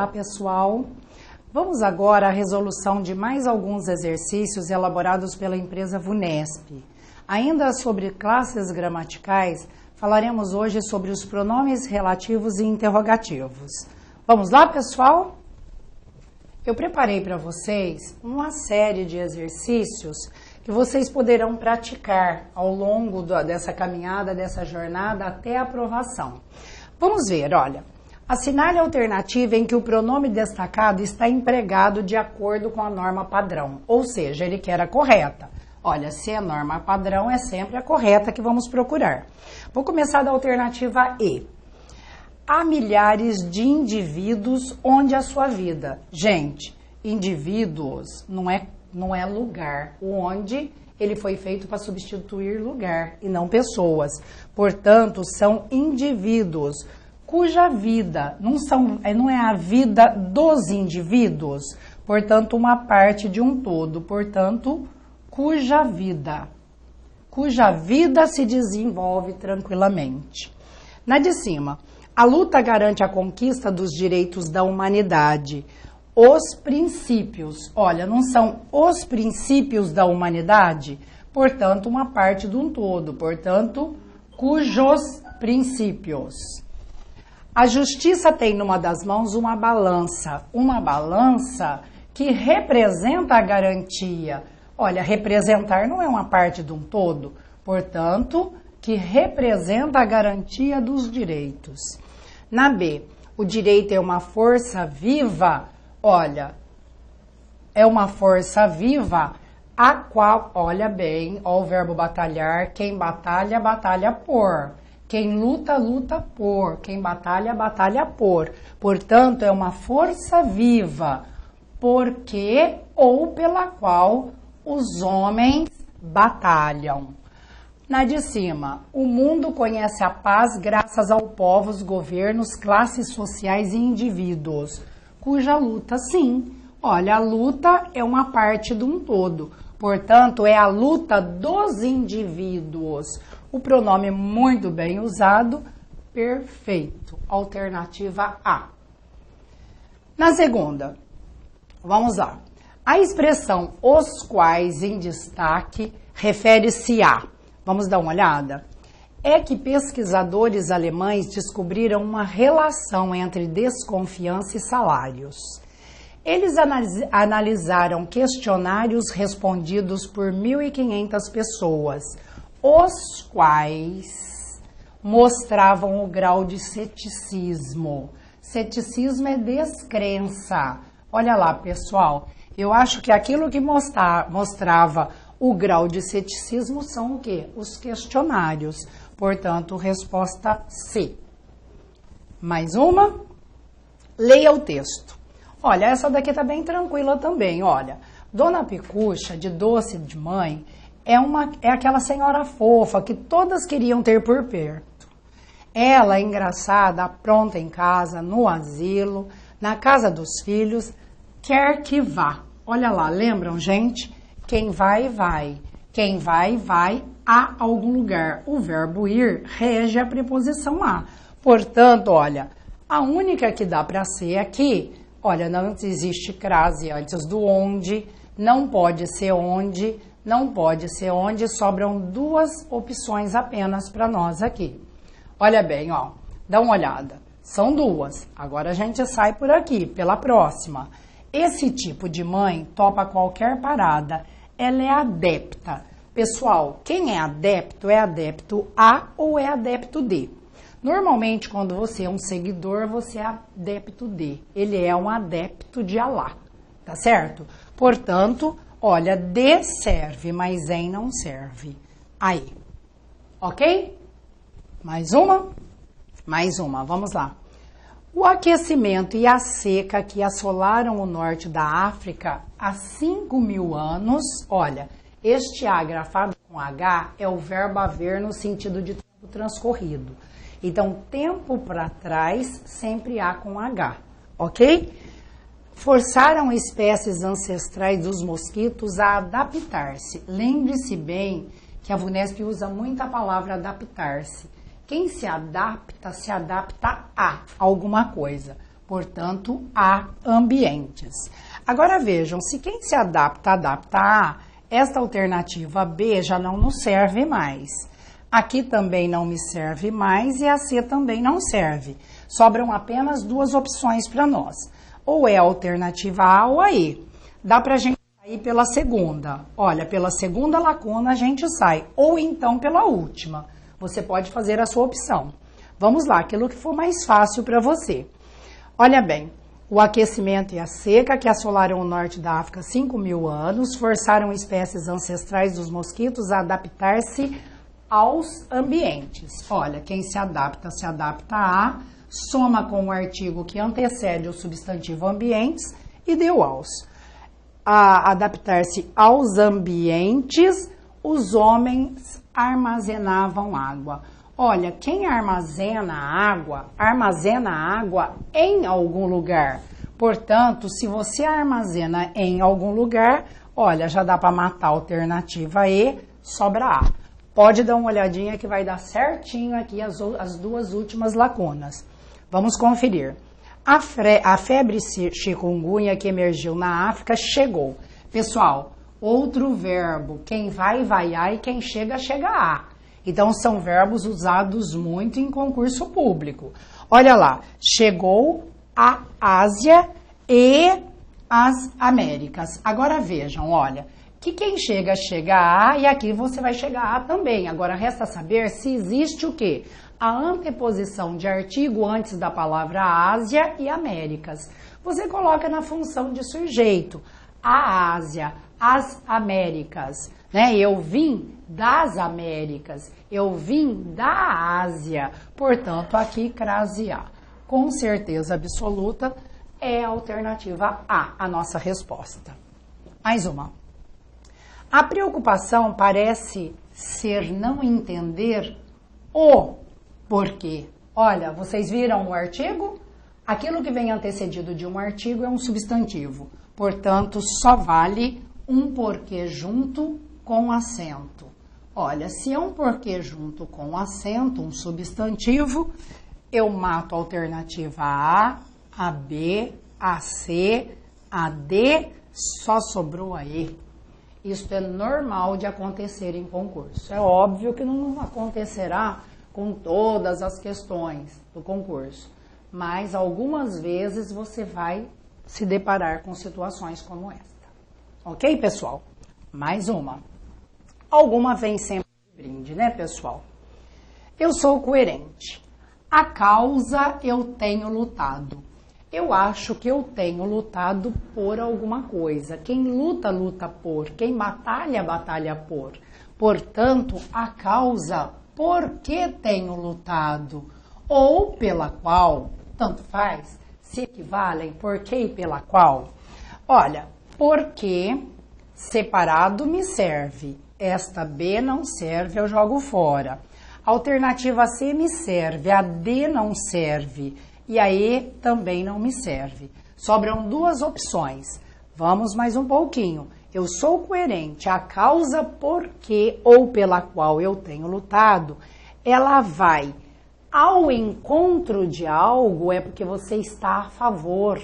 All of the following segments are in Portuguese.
Olá, pessoal! Vamos agora à resolução de mais alguns exercícios elaborados pela empresa VUNESP. Ainda sobre classes gramaticais, falaremos hoje sobre os pronomes relativos e interrogativos. Vamos lá, pessoal? Eu preparei para vocês uma série de exercícios que vocês poderão praticar ao longo dessa caminhada, dessa jornada até a aprovação. Vamos ver, olha. Assinale a alternativa em que o pronome destacado está empregado de acordo com a norma padrão, ou seja, ele quer a correta. Olha, se é norma padrão, é sempre a correta que vamos procurar. Vou começar da alternativa E. Há milhares de indivíduos onde a sua vida. Gente, indivíduos não é lugar. O onde ele foi feito para substituir lugar e não pessoas. Portanto, são indivíduos cuja vida não é a vida dos indivíduos, portanto, uma parte de um todo, portanto, cuja vida se desenvolve tranquilamente. Na de cima, a luta garante a conquista dos direitos da humanidade. Os princípios, olha, não são os princípios da humanidade, portanto, uma parte de um todo, portanto, cujos princípios. A justiça tem numa das mãos uma balança que representa a garantia. Olha, representar não é uma parte de um todo, portanto, que representa a garantia dos direitos. Na B, o direito é uma força viva, olha, é uma força viva a qual, olha bem, ó o verbo batalhar, quem batalha, batalha por. Quem luta, luta por. Quem batalha, batalha por. Portanto, é uma força viva, porque ou pela qual os homens batalham. Na de cima, o mundo conhece a paz graças ao povos, governos, classes sociais e indivíduos, cuja luta, sim. Olha, a luta é uma parte de um todo. Portanto, é a luta dos indivíduos. O pronome muito bem usado, perfeito. Alternativa A. Na segunda, vamos lá. A expressão os quais em destaque refere-se a, vamos dar uma olhada? É que pesquisadores alemães descobriram uma relação entre desconfiança e salários. Eles analisaram questionários respondidos por 1.500 pessoas, os quais mostravam o grau de ceticismo. Ceticismo é descrença. Olha lá, pessoal, eu acho que aquilo que mostrava o grau de ceticismo são o quê? Os questionários. Portanto, resposta C. Mais uma? Leia o texto. Olha, essa daqui tá bem tranquila também, olha. Dona Picucha, de doce de mãe, é aquela senhora fofa que todas queriam ter por perto. Ela é engraçada, pronta em casa, no asilo, na casa dos filhos, quer que vá. Olha lá, lembram, gente? Quem vai, vai. Quem vai, vai a algum lugar. O verbo ir rege a preposição a. Portanto, olha, a única que dá para ser aqui, olha, não existe crase antes do onde, não pode ser onde, não pode ser onde, sobram duas opções apenas para nós aqui. Olha bem, ó, dá uma olhada. São duas. Agora a gente sai por aqui, pela próxima. Esse tipo de mãe topa qualquer parada. Ela é adepta. Pessoal, quem é adepto a ou é adepto de? Normalmente, quando você é um seguidor, você é adepto de. Ele é um adepto de Alá, tá certo? Portanto, olha, de serve, mas em não serve. Aí, ok? Mais uma? Mais uma, vamos lá. O aquecimento e a seca que assolaram o norte da África há 5.000 anos, olha, este A grafado com H é o verbo haver no sentido de tempo transcorrido. Então, tempo para trás sempre há com H, ok? Forçaram espécies ancestrais dos mosquitos a adaptar-se. Lembre-se bem que a VUNESP usa muito a palavra adaptar-se. Quem se adapta a alguma coisa. Portanto, a ambientes. Agora vejam, se quem se adapta, adapta a, esta alternativa B já não nos serve mais. Aqui também não me serve mais e a C também não serve. Sobram apenas duas opções para nós. Ou é a alternativa A ou a E. Dá para a gente sair pela segunda. Olha, pela segunda lacuna a gente sai. Ou então pela última. Você pode fazer a sua opção. Vamos lá, aquilo que for mais fácil para você. Olha bem, o aquecimento e a seca que assolaram o norte da África há 5.000 anos forçaram espécies ancestrais dos mosquitos a adaptar-se aos ambientes. Olha, quem se adapta a, soma com o artigo que antecede o substantivo ambientes e deu aos. A adaptar-se aos ambientes, os homens armazenavam água. Olha, quem armazena água em algum lugar. Portanto, se você armazena em algum lugar, olha, já dá para matar a alternativa E, sobra A. Pode dar uma olhadinha que vai dar certinho aqui as duas últimas lacunas. Vamos conferir. A febre chikungunya que emergiu na África chegou. Pessoal, outro verbo, quem vai, vai-á e quem chega, chega-á. Então, são verbos usados muito em concurso público. Olha lá, chegou a Ásia e as Américas. Agora vejam, olha, que quem chega, chega a e aqui você vai chegar a também. Agora, resta saber se existe o quê? A anteposição de artigo antes da palavra Ásia e Américas. Você coloca na função de sujeito. A Ásia, as Américas, né? Eu vim das Américas, eu vim da Ásia, portanto, aqui crase A. Com certeza absoluta, é a alternativa A nossa resposta. Mais uma. A preocupação parece ser não entender o porquê. Olha, vocês viram o artigo? Aquilo que vem antecedido de um artigo é um substantivo. Portanto, só vale um porquê junto com acento. Olha, se é um porquê junto com acento, um substantivo, eu mato a alternativa a B, a C, a D, só sobrou a E. Isso é normal de acontecer em concurso. É óbvio que não acontecerá com todas as questões do concurso, mas algumas vezes você vai se deparar com situações como esta. Ok, pessoal? Mais uma. Alguma vem sempre de brinde, né, pessoal? Eu sou coerente. A causa eu tenho lutado. Eu acho que eu tenho lutado por alguma coisa. Quem luta, luta por. Quem batalha, batalha por. Portanto, a causa por que tenho lutado ou pela qual, tanto faz, se equivalem por que e pela qual. Olha, porque separado me serve. Esta B não serve, eu jogo fora. A alternativa C me serve, a D não serve. E a E também não me serve. Sobram duas opções. Vamos mais um pouquinho. Eu sou coerente. A causa por que ou pela qual eu tenho lutado, ela vai ao encontro de algo, é porque você está a favor.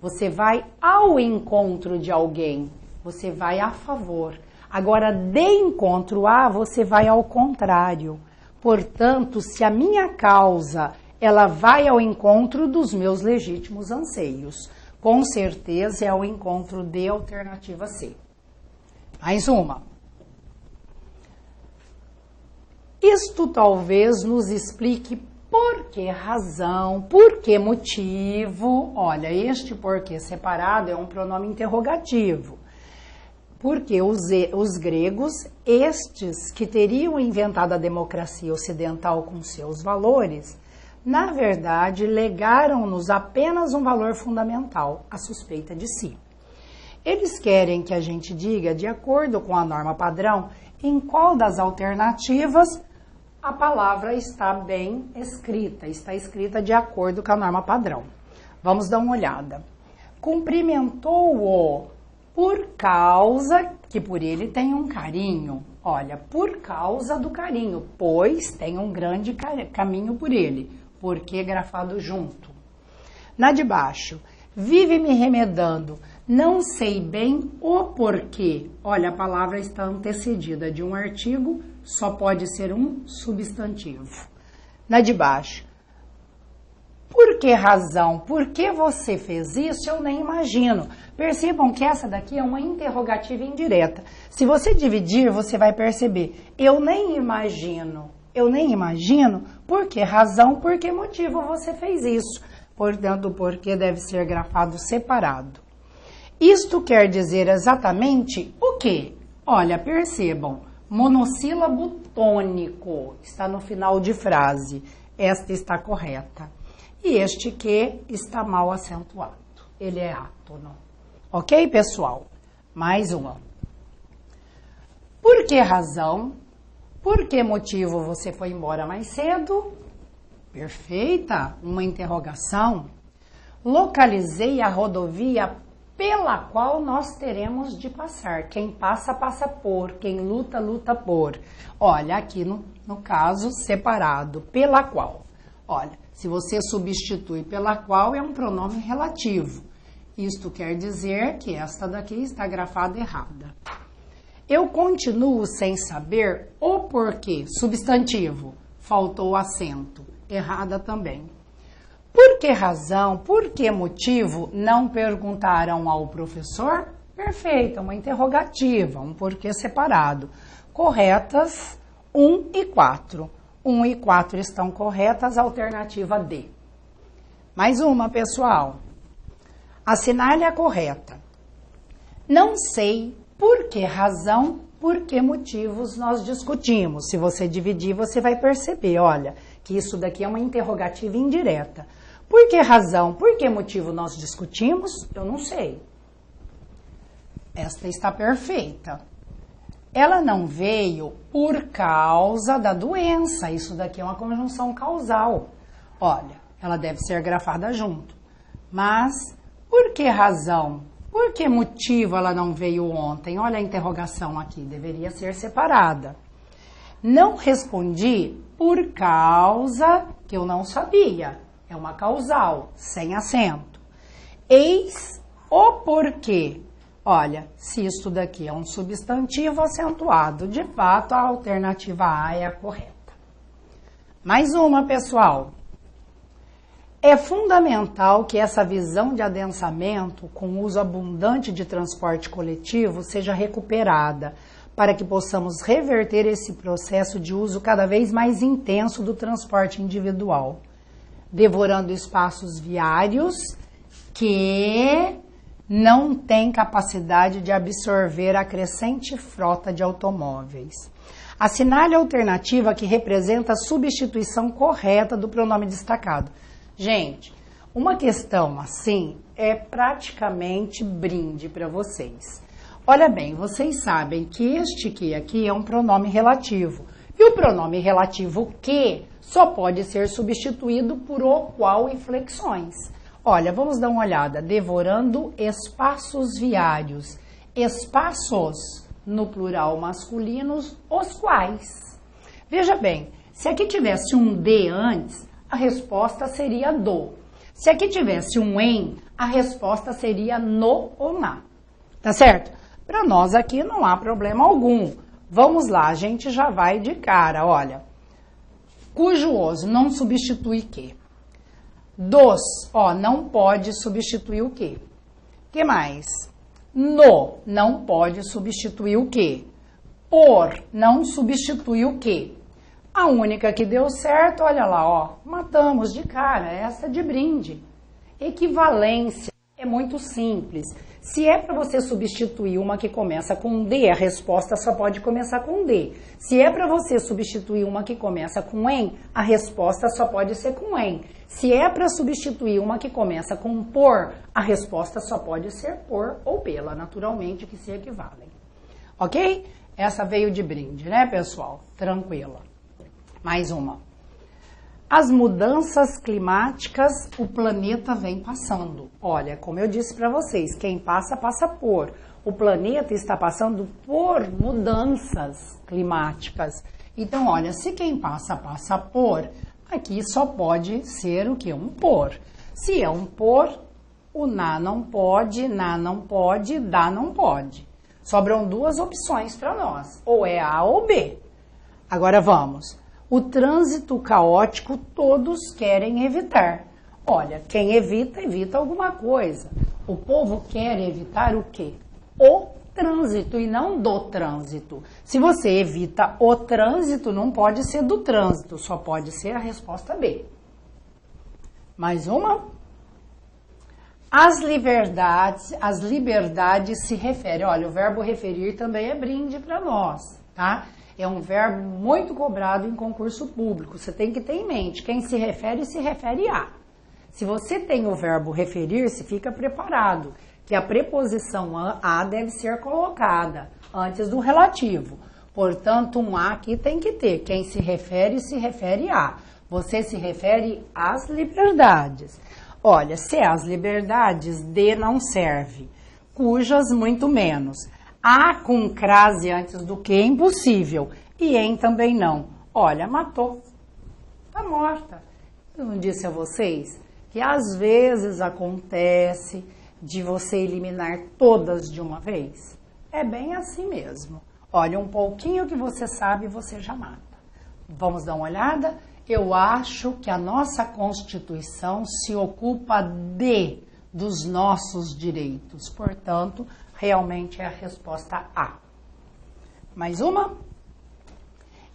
Você vai ao encontro de alguém. Você vai a favor. Agora, de encontro a, você vai ao contrário. Portanto, se a minha causa ela vai ao encontro dos meus legítimos anseios. Com certeza é ao encontro de alternativa C. Mais uma. Isto talvez nos explique por que razão, por que motivo. Olha, este porquê separado é um pronome interrogativo. Porque os gregos, estes que teriam inventado a democracia ocidental com seus valores, na verdade, legaram-nos apenas um valor fundamental, a suspeita de si. Eles querem que a gente diga, de acordo com a norma padrão, em qual das alternativas a palavra está bem escrita, está escrita de acordo com a norma padrão. Vamos dar uma olhada. Cumprimentou-o por causa que por ele tem um carinho. Olha, por causa do carinho, pois tem um grande caminho por ele. Porque grafado junto. Na de baixo, vive me remedando, não sei bem o porquê. Olha, a palavra está antecedida de um artigo, só pode ser um substantivo. Na de baixo, por que razão? Por que você fez isso? Eu nem imagino. Percebam que essa daqui é uma interrogativa indireta. Se você dividir, você vai perceber. Eu nem imagino. Eu nem imagino por que razão, por que motivo você fez isso. Portanto, o porquê deve ser grafado separado. Isto quer dizer exatamente o quê? Olha, percebam. Monossílabo tônico está no final de frase. Esta está correta. E este que está mal acentuado. Ele é átono. Ok, pessoal? Mais uma. Por que razão? Por que motivo você foi embora mais cedo? Perfeita. Uma interrogação. Localizei a rodovia pela qual nós teremos de passar. Quem passa, passa por. Quem luta, luta por. Olha, aqui no caso, separado. Pela qual. Olha, se você substitui pela qual, é um pronome relativo. Isto quer dizer que esta daqui está grafada errada. Eu continuo sem saber o porquê. Substantivo. Faltou acento. Errada também. Por que razão, por que motivo não perguntaram ao professor? Perfeito, uma interrogativa, um porquê separado. Corretas 1 e 4. 1 e 4 estão corretas, alternativa D. Mais uma, pessoal. Assinale a correta. Não sei por que razão, por que motivos nós discutimos. Se você dividir, você vai perceber, olha, que isso daqui é uma interrogativa indireta. Por que razão, por que motivo nós discutimos? Eu não sei. Esta está perfeita. Ela não veio por causa da doença. Isso daqui é uma conjunção causal. Olha, ela deve ser grafada junto. Mas, por que razão? Por que motivo ela não veio ontem? Olha a interrogação aqui, deveria ser separada. Não respondi por causa que eu não sabia. É uma causal, sem acento. Eis o porquê. Olha, se isso daqui é um substantivo acentuado, de fato a alternativa A é a correta. Mais uma, pessoal. É fundamental que essa visão de adensamento, com uso abundante de transporte coletivo, seja recuperada, para que possamos reverter esse processo de uso cada vez mais intenso do transporte individual, devorando espaços viários que não têm capacidade de absorver a crescente frota de automóveis. Assinale a alternativa que representa a substituição correta do pronome destacado. Gente, uma questão assim é praticamente brinde para vocês. Olha bem, vocês sabem que este que aqui é um pronome relativo. E o pronome relativo que só pode ser substituído por o qual e flexões. Olha, vamos dar uma olhada. Devorando espaços viários. Espaços, no plural masculinos, os quais. Veja bem, se aqui tivesse um de antes, a resposta seria do. Se aqui tivesse um em, a resposta seria no ou na. Tá certo? Para nós aqui não há problema algum. Vamos lá, a gente já vai de cara, olha. Cujo uso não substitui que. Dos, ó, não pode substituir o que. Que mais? No, não pode substituir o que. Por, não substitui o que. A única que deu certo, olha lá, ó, matamos de cara, essa de brinde. Equivalência é muito simples. Se é para você substituir uma que começa com D, a resposta só pode começar com D. Se é para você substituir uma que começa com em, a resposta só pode ser com em. Se é para substituir uma que começa com por, a resposta só pode ser por ou pela, naturalmente, que se equivalem. Ok? Essa veio de brinde, né, pessoal? Tranquila. Mais uma. As mudanças climáticas, o planeta vem passando. Olha, como eu disse para vocês, quem passa, passa por. O planeta está passando por mudanças climáticas. Então, olha, se quem passa, passa por, aqui só pode ser o quê? Um por. Se é um por, o na não pode, dá não pode. Sobram duas opções para nós, ou é A ou B. Agora vamos. O trânsito caótico todos querem evitar. Olha, quem evita, evita alguma coisa. O povo quer evitar o quê? O trânsito e não do trânsito. Se você evita o trânsito, não pode ser do trânsito, só pode ser a resposta B. Mais uma. As liberdades se referem. Olha, o verbo referir também é brinde para nós, tá? É um verbo muito cobrado em concurso público. Você tem que ter em mente, quem se refere a. Se você tem o verbo referir-se, fica preparado, que a preposição a deve ser colocada antes do relativo. Portanto, um a aqui tem que ter. Quem se refere a. Você se refere às liberdades. Olha, se é as liberdades, de não serve. Cujas, muito menos. A com crase antes do que é impossível. E em também não. Olha, matou. Tá morta. Eu não disse a vocês que às vezes acontece de você eliminar todas de uma vez? É bem assim mesmo. Olha, um pouquinho que você sabe, você já mata. Vamos dar uma olhada? Eu acho que a nossa Constituição se ocupa dos nossos direitos. Portanto, realmente é a resposta A. Mais uma?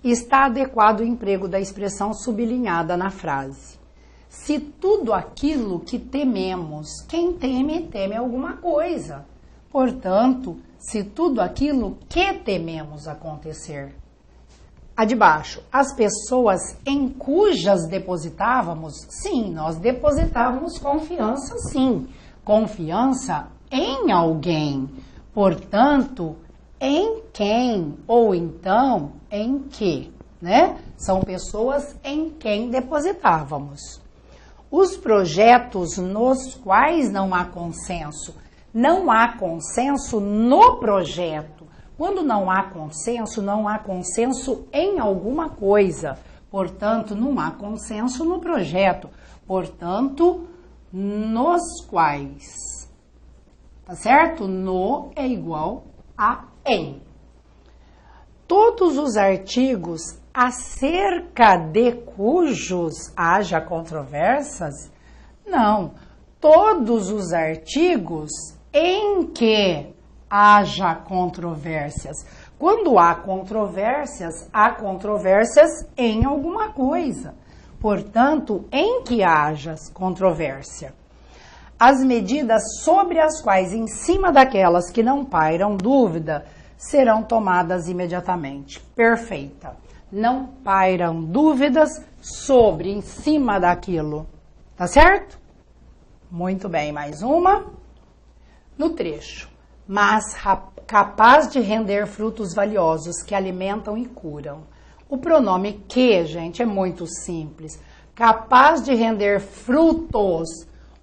Está adequado o emprego da expressão sublinhada na frase. Se tudo aquilo que tememos, quem teme, teme alguma coisa. Portanto, se tudo aquilo que tememos acontecer. A de baixo, as pessoas em cujas depositávamos, sim, nós depositávamos confiança, sim. Confiança em alguém. Portanto, em quem ou então em que, né? São pessoas em quem depositávamos. Os projetos nos quais não há consenso. Não há consenso no projeto. Quando não há consenso em alguma coisa. Portanto, não há consenso no projeto. Portanto, nos quais. Tá certo? No é igual a em. Todos os artigos acerca de cujos haja controvérsias? Não. Todos os artigos em que haja controvérsias. Quando há controvérsias em alguma coisa. Portanto, em que haja controvérsia. As medidas sobre as quais, em cima daquelas que não pairam dúvida, serão tomadas imediatamente. Perfeita. Não pairam dúvidas sobre, em cima daquilo. Tá certo? Muito bem, mais uma. No trecho. Mas capaz de render frutos valiosos que alimentam e curam. O pronome que, gente, é muito simples. Capaz de render frutos,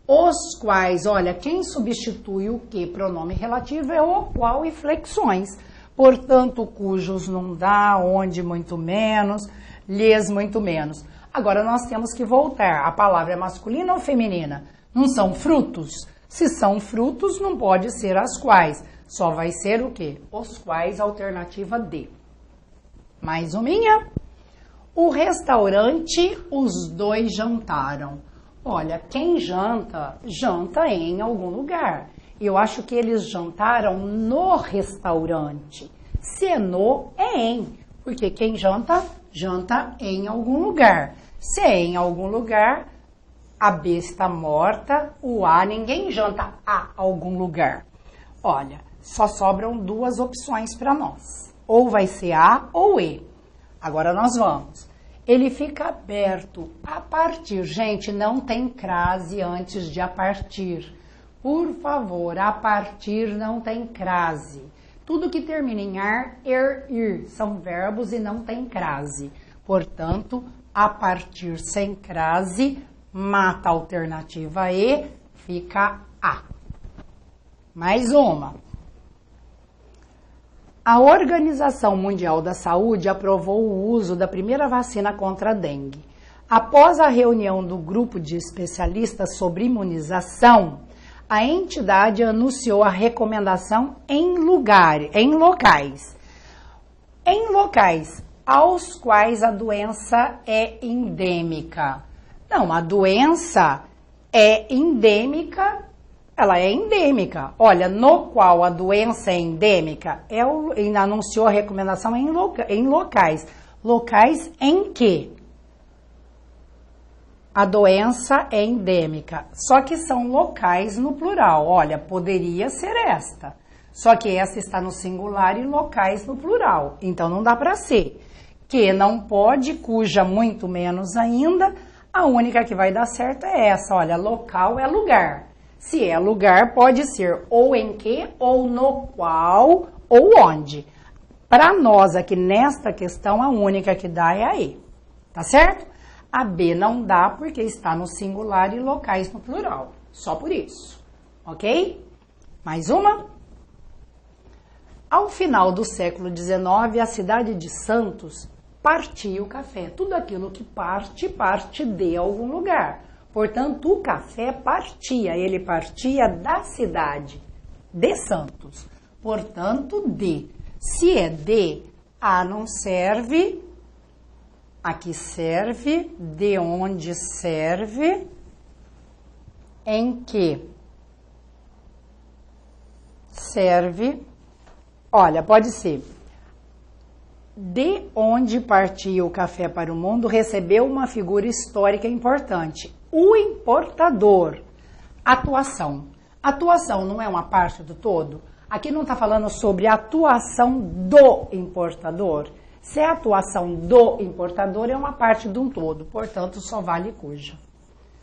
os quais, olha, quem substitui o que? Pronome relativo é o qual e flexões. Portanto, cujos não dá, onde muito menos, lhes muito menos. Agora nós temos que voltar. A palavra é masculina ou feminina? Não são frutos? Se são frutos, não pode ser as quais. Só vai ser o quê? Os quais, alternativa D. Mais uminha. O restaurante, os dois jantaram. Olha, quem janta, janta em algum lugar. Eu acho que eles jantaram no restaurante. Se é no, é em. Porque quem janta, janta em algum lugar. Se é em algum lugar, a B está morta, o A, ninguém janta a algum lugar. Olha, só sobram duas opções para nós. Ou vai ser A ou E. Agora nós vamos. Ele fica aberto a partir. Gente, não tem crase antes de a partir. Por favor, a partir não tem crase. Tudo que termina em ar, ir são verbos e não tem crase. Portanto, a partir sem crase, mata a alternativa E, fica A. Mais uma. A Organização Mundial da Saúde aprovou o uso da primeira vacina contra a dengue. Após a reunião do grupo de especialistas sobre imunização, a entidade anunciou a recomendação em locais aos quais a doença é endêmica. Não, a doença é endêmica, ela é endêmica. Olha, no qual a doença é endêmica, anunciou a recomendação em locais. Locais em que a doença é endêmica. Só que são locais no plural. Olha, poderia ser esta. Só que essa está no singular e locais no plural. Então não dá para ser. Que não pode, cuja muito menos ainda. A única que vai dar certo é essa. Olha, local é lugar. Se é lugar, pode ser ou em que, ou no qual, ou onde. Para nós aqui nesta questão, a única que dá é a E. Tá certo? A B não dá porque está no singular e locais no plural. Só por isso. Ok? Mais uma? Ao final do século XIX, a cidade de Santos partia o café. Tudo aquilo que parte de algum lugar. Portanto, o café partia. Ele partia da cidade de Santos. Portanto, de. Se é de, A não serve. Aqui serve, de onde serve, em que serve, olha, pode ser, de onde partia o café para o mundo, recebeu uma figura histórica importante, o importador, atuação. Atuação não é uma parte do todo? Aqui não está falando sobre a atuação do importador. Se a atuação do importador é uma parte de um todo, portanto, só vale cuja.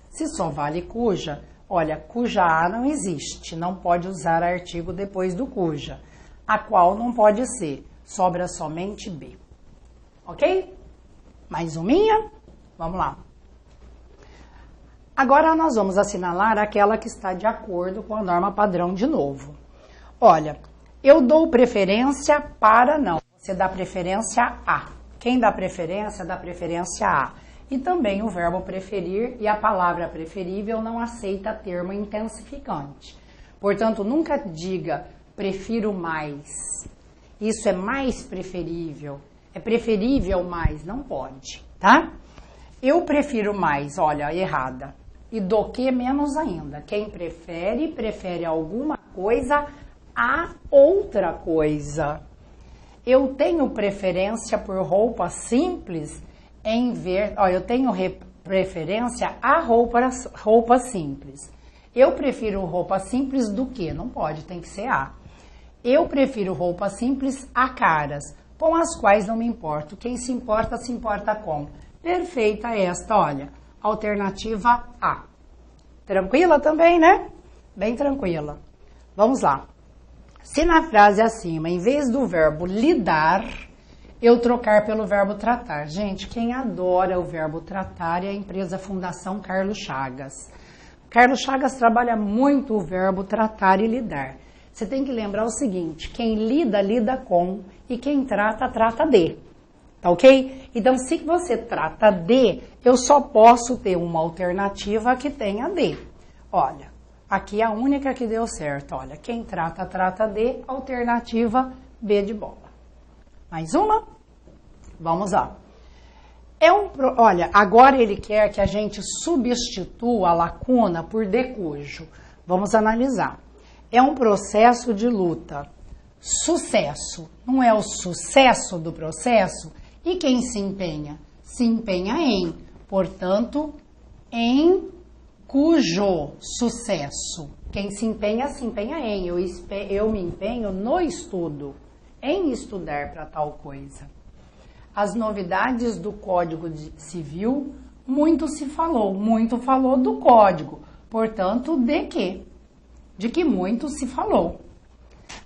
Se só vale cuja, olha, cuja A não existe, não pode usar artigo depois do cuja. A qual não pode ser, sobra somente B. Ok? Mais uminha? Vamos lá. Agora nós vamos assinalar aquela que está de acordo com a norma padrão de novo. Olha, eu dou preferência para não. Você dá preferência a. Quem dá preferência a. E também o verbo preferir e a palavra preferível não aceita termo intensificante. Portanto, nunca diga prefiro mais. Isso é mais preferível. É preferível mais, não pode, tá? Eu prefiro mais, olha, errada. E do que menos ainda. Quem prefere alguma coisa a outra coisa. Eu tenho preferência por roupa simples em ver... Ó, eu tenho preferência a roupa simples. Eu prefiro roupa simples do que? Não pode, tem que ser a. Eu prefiro roupa simples a caras, com as quais não me importo. Quem se importa com. Perfeita esta, olha. Alternativa A. Tranquila também, né? Bem tranquila. Vamos lá. Se na frase acima, em vez do verbo lidar, eu trocar pelo verbo tratar. Gente, quem adora o verbo tratar é a empresa Fundação Carlos Chagas. Carlos Chagas trabalha muito o verbo tratar e lidar. Você tem que lembrar o seguinte, quem lida, lida com, e quem trata, trata de. Tá ok? Então, se você trata de, eu só posso ter uma alternativa que tenha de. Olha. Aqui é a única que deu certo, olha, quem trata, trata de, alternativa B de bola. Mais uma? Vamos lá. Olha, agora ele quer que a gente substitua a lacuna por de cujo. Vamos analisar. É um processo de luta. Sucesso. Não é o sucesso do processo? E quem se empenha? Se empenha em. Portanto, em cujo sucesso. Quem se empenha em. Eu me empenho no estudo, em estudar para tal coisa. As novidades do Código Civil, muito falou do Código. Portanto, de quê? De que muito se falou.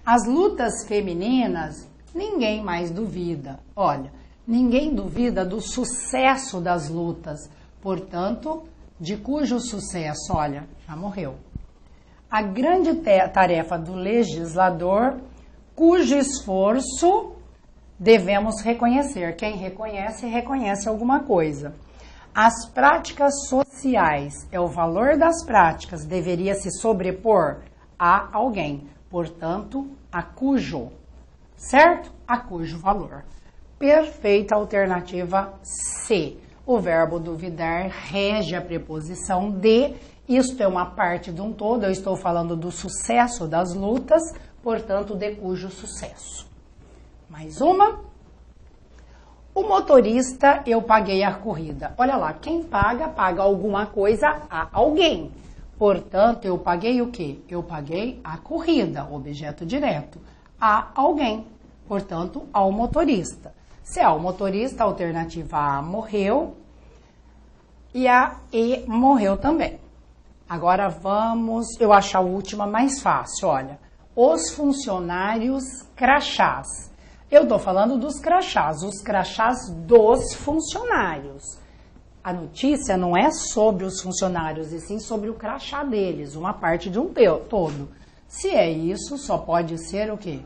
As lutas femininas, ninguém mais duvida. Olha, ninguém duvida do sucesso das lutas. Portanto, de cujo sucesso, olha, já morreu. A grande tarefa do legislador, cujo esforço devemos reconhecer. Quem reconhece, reconhece alguma coisa. As práticas sociais é o valor das práticas, deveria se sobrepor a alguém, portanto, a cujo, certo? A cujo valor. Perfeita alternativa C. O verbo duvidar rege a preposição de, isto é uma parte de um todo, eu estou falando do sucesso das lutas, portanto, de cujo sucesso. Mais uma. O motorista, eu paguei a corrida. Olha lá, quem paga, paga alguma coisa a alguém. Portanto, eu paguei o quê? Eu paguei a corrida, objeto direto, a alguém. Portanto, ao motorista. Se é o motorista, a alternativa A morreu e a E morreu também. Agora vamos, eu acho a última mais fácil, olha. Os funcionários crachás. Eu estou falando dos crachás, os crachás dos funcionários. A notícia não é sobre os funcionários, e sim sobre o crachá deles, uma parte de um todo. Se é isso, só pode ser o quê?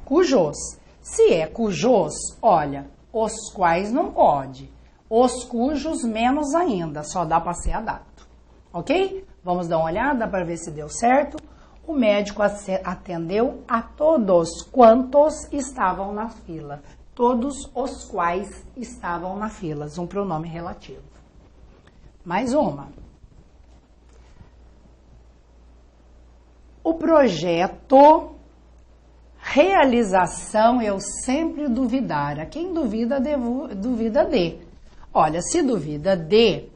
Cujos. Se é cujos, olha, os quais não pode. Os cujos menos ainda, só dá para ser a data. Ok? Vamos dar uma olhada para ver se deu certo. O médico atendeu a todos quantos estavam na fila. Todos os quais estavam na fila. Um pronome relativo. Mais uma. O projeto, realização, eu sempre duvidar. Quem duvida, duvida de. Olha, se duvida de...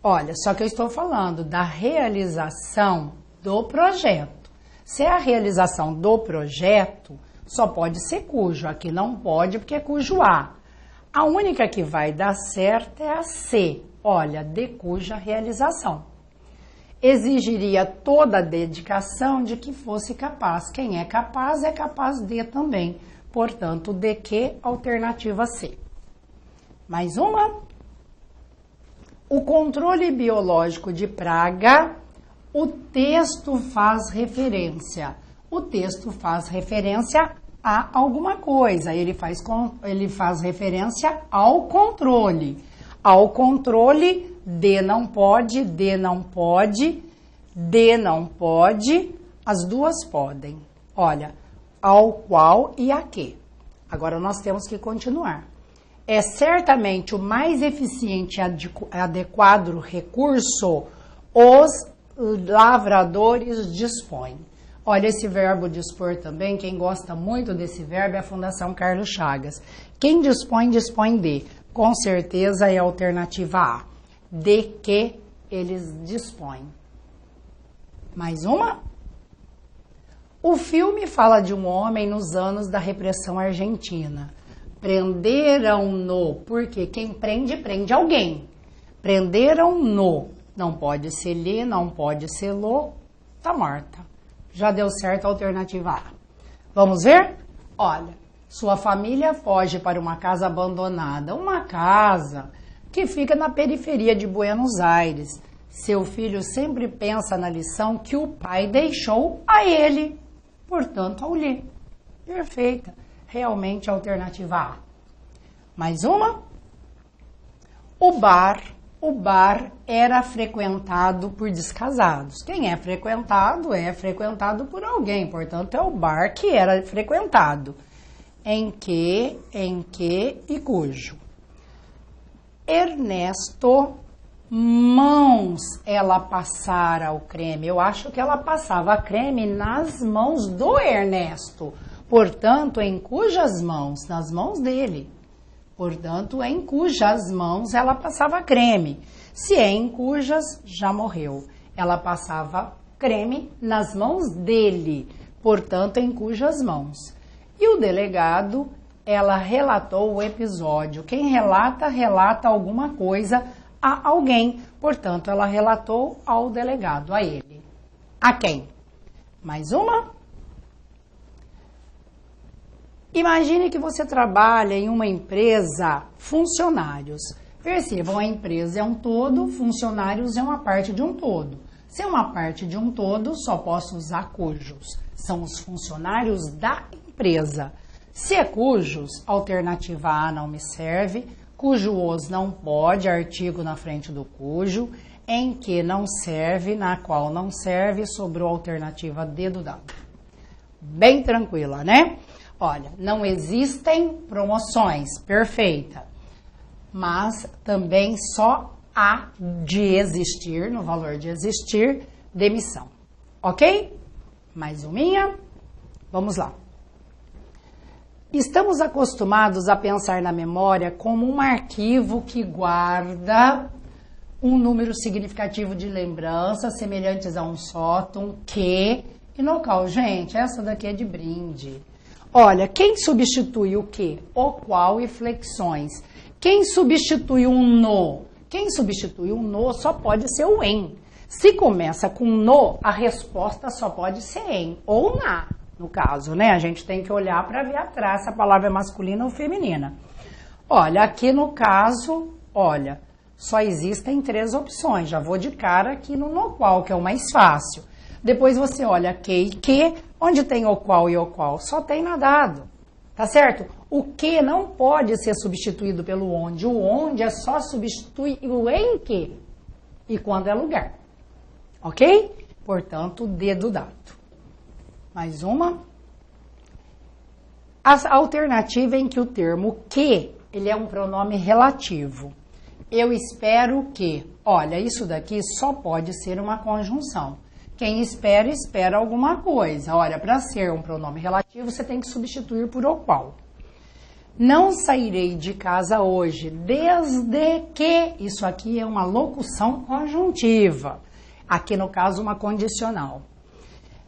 Olha, só que eu estou falando da realização do projeto. Se é a realização do projeto, só pode ser cujo. Aqui não pode porque é cujo A. A única que vai dar certo é a C. Olha, de cuja realização. Exigiria toda a dedicação de que fosse capaz. Quem é capaz de também. Portanto, de que alternativa C. Mais uma. O controle biológico de praga, o texto faz referência. O texto faz referência a alguma coisa. Ele faz referência ao controle. Ao controle de não pode, de não pode, de não pode, as duas podem. Olha, ao qual e a que. Agora nós temos que continuar. É certamente o mais eficiente e adequado recurso os lavradores dispõem. Olha, esse verbo dispor também, quem gosta muito desse verbo é a Fundação Carlos Chagas. Quem dispõe, dispõe de. Com certeza é a alternativa A. De que eles dispõem. Mais uma? O filme fala de um homem nos anos da repressão argentina. Prenderam-no, porque quem prende, prende alguém. Prenderam-no. Não pode ser lhe, não pode ser lo, tá morta. Já deu certo a alternativa A. Vamos ver? Olha, sua família foge para uma casa abandonada. Uma casa que fica na periferia de Buenos Aires. Seu filho sempre pensa na lição que o pai deixou a ele. Portanto, ao lhe. Perfeita. Realmente a alternativa A. Mais uma. O bar era frequentado por descasados. Quem é frequentado por alguém. Portanto, é o bar que era frequentado. Em que e cujo. Ernesto, mãos ela passara o creme. Eu acho que ela passava creme nas mãos do Ernesto. Portanto, em cujas mãos? Nas mãos dele. Portanto, em cujas mãos ela passava creme. Se é em cujas, já morreu. Ela passava creme nas mãos dele. Portanto, em cujas mãos. E o delegado, ela relatou o episódio. Quem relata, relata alguma coisa a alguém. Portanto, ela relatou ao delegado, a ele. A quem? Mais uma? Imagine que você trabalha em uma empresa, funcionários. Percebam, a empresa é um todo, funcionários é uma parte de um todo. Se é uma parte de um todo, só posso usar cujos. São os funcionários da empresa. Se é cujos, alternativa A não me serve, cujo os não pode, artigo na frente do cujo, em que não serve, na qual não serve, sobrou a alternativa D do dado. Bem tranquila, né? Olha, não existem promoções, perfeita, mas também só há de existir, no valor de existir, demissão. Ok? Mais uma. Vamos lá. Estamos acostumados a pensar na memória como um arquivo que guarda um número significativo de lembranças semelhantes a um sótão, que e no qual, gente, essa daqui é de brinde. Olha, quem substitui o que? O qual e flexões. Quem substitui um no? Quem substitui um no só pode ser o em. Se começa com no, a resposta só pode ser em ou na, no caso, né? A gente tem que olhar para ver atrás se a palavra é masculina ou feminina. Olha, aqui no caso, olha, só existem 3 opções. Já vou de cara aqui no qual, que é o mais fácil. Depois você olha que e que, onde tem o qual e o qual? Só tem na dado, tá certo? O que não pode ser substituído pelo onde. O onde é só substituir o em que e quando é lugar, ok? Portanto, D do dado. Mais uma. A alternativa em que o termo que, ele é um pronome relativo. Eu espero que, olha, isso daqui só pode ser uma conjunção. Quem espera, espera alguma coisa. Olha, para ser um pronome relativo, você tem que substituir por o qual. Não sairei de casa hoje, desde que... Isso aqui é uma locução conjuntiva. Aqui, no caso, uma condicional.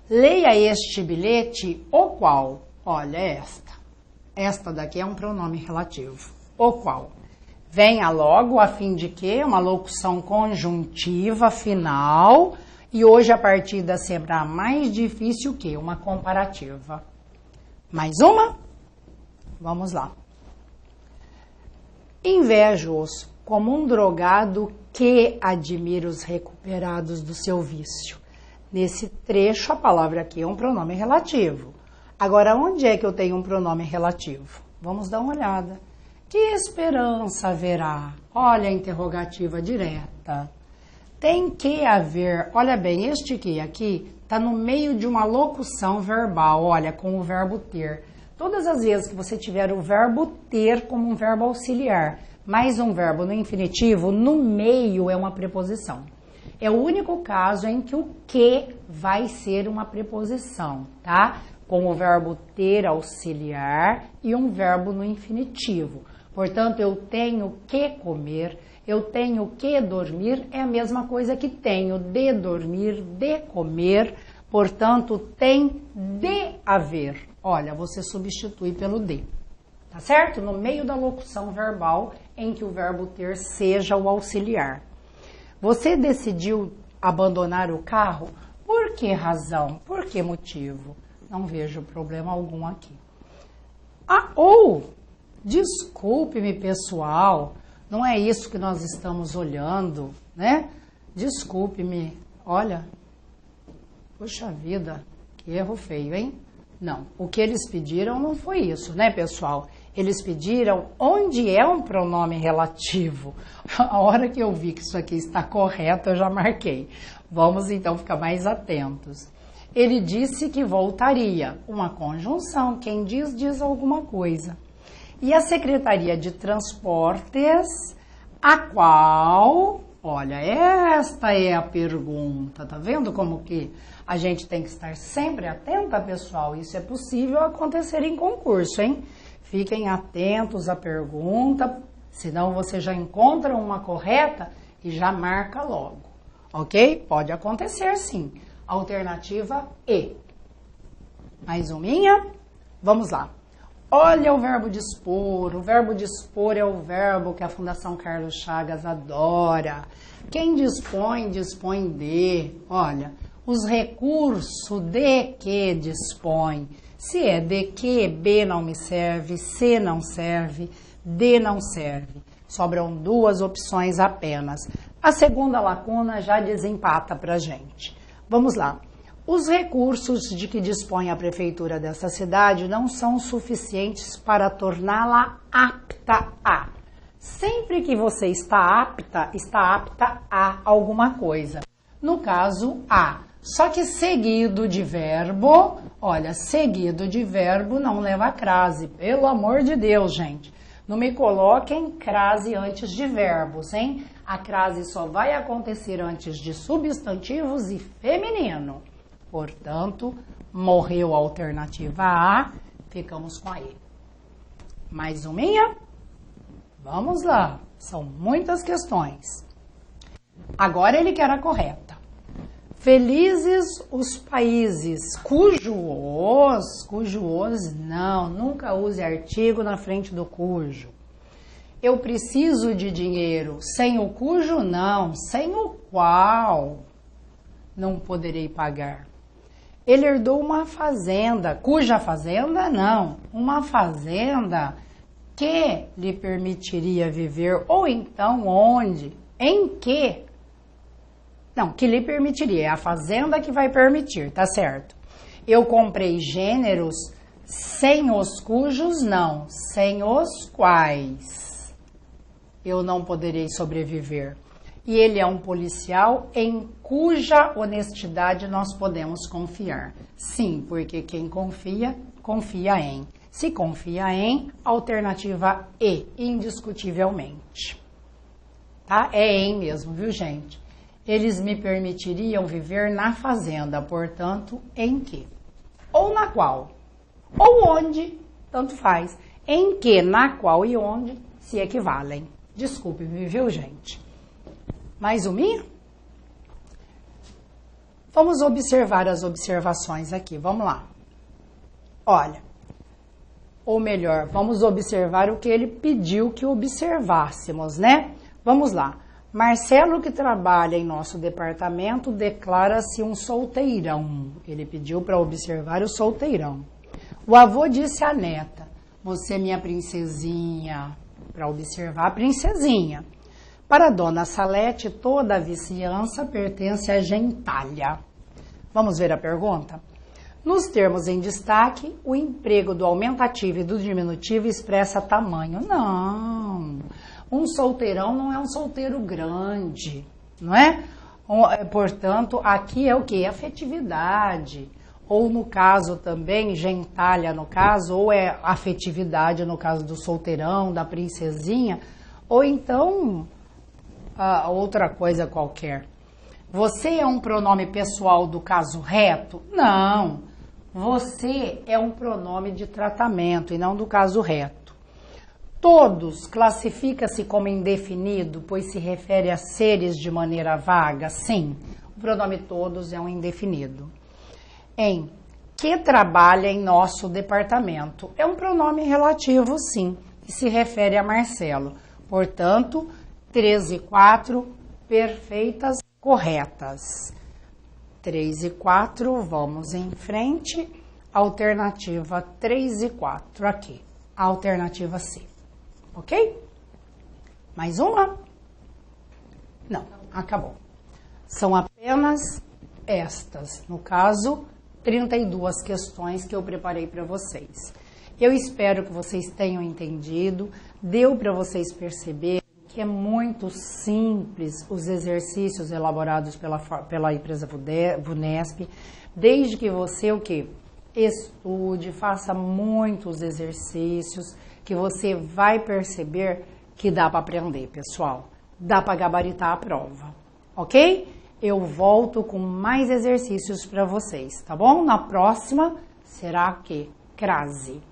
Leia este bilhete, o qual. Olha, esta. Esta daqui é um pronome relativo. O qual. Venha logo, a fim de que? Uma locução conjuntiva final... E hoje a partida será mais difícil que uma comparativa. Mais uma? Vamos lá. Invejo-os como um drogado que admira os recuperados do seu vício. Nesse trecho, a palavra aqui é um pronome relativo. Agora, onde é que eu tenho um pronome relativo? Vamos dar uma olhada. Que esperança haverá? Olha a interrogativa direta. Tem que haver, olha bem, este que aqui está no meio de uma locução verbal, olha, com o verbo ter. Todas as vezes que você tiver o verbo ter como um verbo auxiliar, mais um verbo no infinitivo, no meio é uma preposição. É o único caso em que o que vai ser uma preposição, tá? Com o verbo ter auxiliar e um verbo no infinitivo. Portanto, eu tenho que comer, eu tenho que dormir, é a mesma coisa que tenho de dormir, de comer, portanto, tem de haver. Olha, você substitui pelo de, tá certo? No meio da locução verbal em que o verbo ter seja o auxiliar. Você decidiu abandonar o carro? Por que razão? Por que motivo? Não vejo problema algum aqui. Desculpe-me, pessoal, não é isso que nós estamos olhando, né? Desculpe-me, olha, puxa vida, que erro feio, hein? Não, o que eles pediram não foi isso, né, pessoal? Eles pediram onde é um pronome relativo. A hora que eu vi que isso aqui está correto, eu já marquei. Vamos então ficar mais atentos. Ele disse que voltaria, uma conjunção, quem diz, diz alguma coisa. E a Secretaria de Transportes, a qual, olha, esta é a pergunta, tá vendo como que a gente tem que estar sempre atenta, pessoal? Isso é possível acontecer em concurso, hein? Fiquem atentos à pergunta, senão você já encontra uma correta e já marca logo, ok? Pode acontecer sim. Alternativa E. Mais uma? Vamos lá. Olha o verbo dispor. O verbo dispor é o verbo que a Fundação Carlos Chagas adora. Quem dispõe, dispõe de. Olha, os recursos de que dispõe. Se é de que, B não me serve, C não serve, D não serve. Sobram 2 opções apenas. A segunda lacuna já desempata para a gente. Vamos lá. Os recursos de que dispõe a prefeitura dessa cidade não são suficientes para torná-la apta a. Sempre que você está apta a alguma coisa. No caso, a. Só que seguido de verbo, olha, seguido de verbo não leva a crase. Pelo amor de Deus, gente. Não me coloquem crase antes de verbos, hein? A crase só vai acontecer antes de substantivos e feminino. Portanto, morreu a alternativa A, ficamos com a E. Mais uma? Vamos lá, são muitas questões. Agora ele quer a correta. Felizes os países cujo os, não, nunca use artigo na frente do cujo. Eu preciso de dinheiro, sem o cujo não, sem o qual não poderei pagar. Ele herdou uma fazenda, cuja fazenda não, uma fazenda que lhe permitiria viver, ou então onde, em que, não, que lhe permitiria, é a fazenda que vai permitir, tá certo? Eu comprei gêneros sem os cujos não, sem os quais eu não poderei sobreviver. E ele é um policial em cuja honestidade nós podemos confiar. Sim, porque quem confia, confia em. Se confia em, alternativa E, indiscutivelmente. Tá? É em mesmo, viu, gente? Eles me permitiriam viver na fazenda, portanto, em que? Ou na qual? Ou onde? Tanto faz. Em que, na qual e onde se equivalem. Desculpe-me, viu, gente? Mais uma? Vamos observar as observações aqui. Vamos lá. Olha, ou melhor, vamos observar o que ele pediu que observássemos, né? Vamos lá. Marcelo, que trabalha em nosso departamento, declara-se um solteirão. Ele pediu para observar o solteirão. O avô disse à neta, você é minha princesinha, para observar a princesinha. Para Dona Salete, toda a vizinhança pertence à gentalha. Vamos ver a pergunta? Nos termos em destaque, o emprego do aumentativo e do diminutivo expressa tamanho. Não, um solteirão não é um solteiro grande, não é? Portanto, aqui é o que? Afetividade. Ou no caso também, gentalha no caso, ou é afetividade no caso do solteirão, da princesinha, ou então outra coisa qualquer. Você é um pronome pessoal do caso reto? Não. Você é um pronome de tratamento e não do caso reto. Todos classifica-se como indefinido, pois se refere a seres de maneira vaga? Sim. O pronome todos é um indefinido. Em que trabalha em nosso departamento? É um pronome relativo, sim, e se refere a Marcelo. Portanto, 3 e 4, perfeitas, corretas. 3 e 4, vamos em frente. Alternativa 3 e 4 aqui. Alternativa C. Ok? Mais uma? Não, acabou. São apenas estas, no caso, 32 questões que eu preparei para vocês. Eu espero que vocês tenham entendido, deu para vocês perceber que é muito simples os exercícios elaborados pela empresa VUNESP, desde que você o quê? Estude, faça muitos exercícios, que você vai perceber que dá para aprender, pessoal. Dá para gabaritar a prova, ok? Eu volto com mais exercícios para vocês, tá bom? Na próxima será que crase.